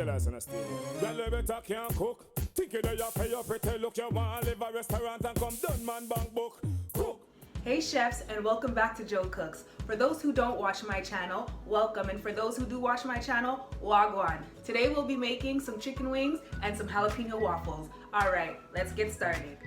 tell us on a steam. Well, you better can't cook. Think you know you pay your pretty look. You want to live a restaurant and come done man bank book. Cook. Hey chefs, and welcome back to Joe Cooks. For those who don't watch my channel, welcome, and for those who do watch my channel, wagwan. Today we'll be making some chicken wings and some jalapeno waffles. All right, let's get started.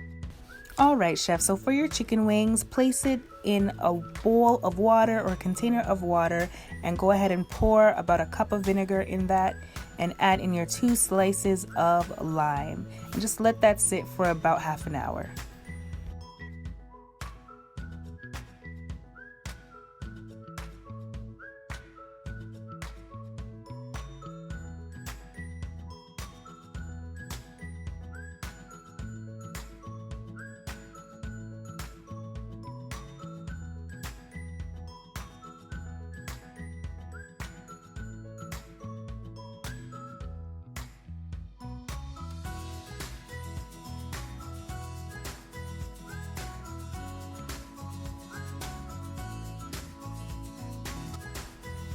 All right, chef, so for your chicken wings, place it in a bowl of water or a container of water and go ahead and pour about a cup of vinegar in that and add in your 2 slices of lime and just let that sit for about half an hour.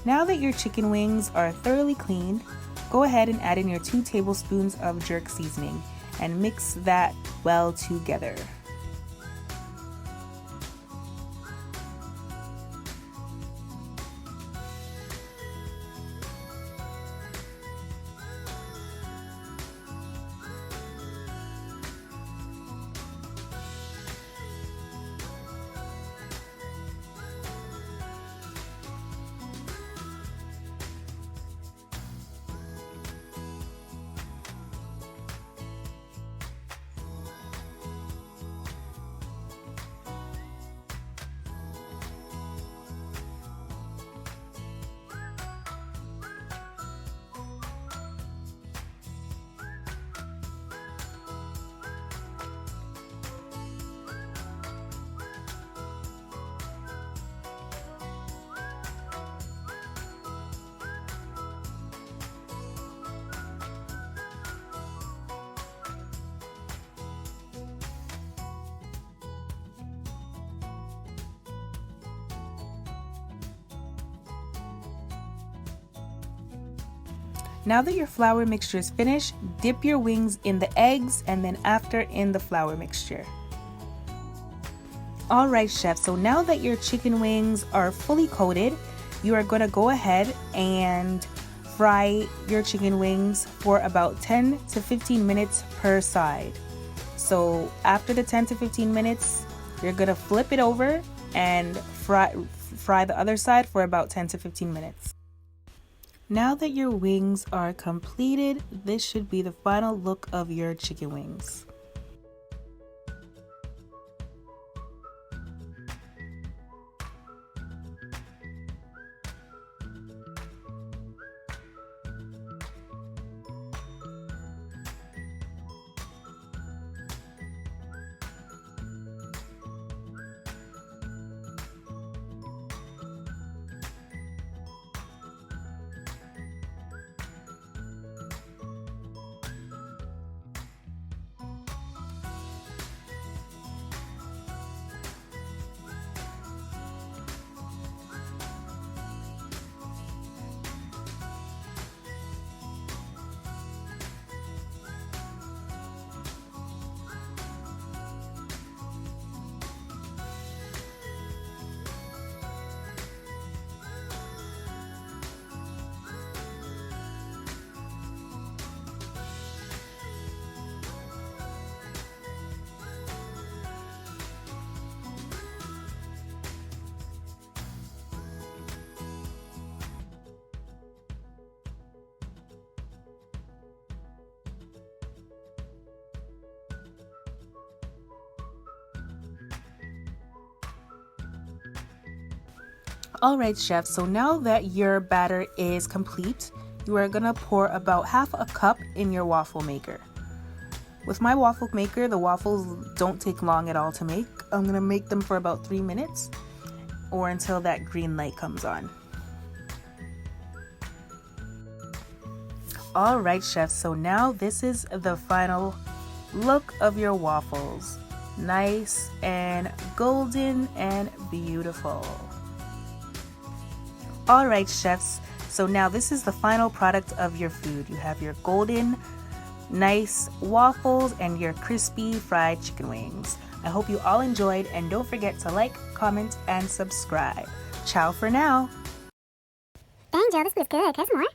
Now that your chicken wings are thoroughly cleaned, go ahead and add in your 2 tablespoons of jerk seasoning and mix that well together. Now that your flour mixture is finished, dip your wings in the eggs and then after in the flour mixture. Alright chef, so now that your chicken wings are fully coated, you are going to go ahead and fry your chicken wings for about 10 to 15 minutes per side. So after the 10 to 15 minutes, you're going to flip it over and fry the other side for about 10 to 15 minutes. Now that your wings are completed, this should be the final look of your chicken wings. Alright chef, so now that your batter is complete, you are going to pour about half a cup in your waffle maker. With my waffle maker, the waffles don't take long at all to make. I'm going to make them for about 3 minutes or until that green light comes on. Alright chef, so now this is the final look of your waffles. Nice and golden and beautiful. Alright chefs, So now this is the final product of your food. You have your golden, nice waffles and your crispy fried chicken wings. I hope you all enjoyed, and don't forget to like, comment, and subscribe. Ciao for now. Dang, Joe, this was good. Can I have some more?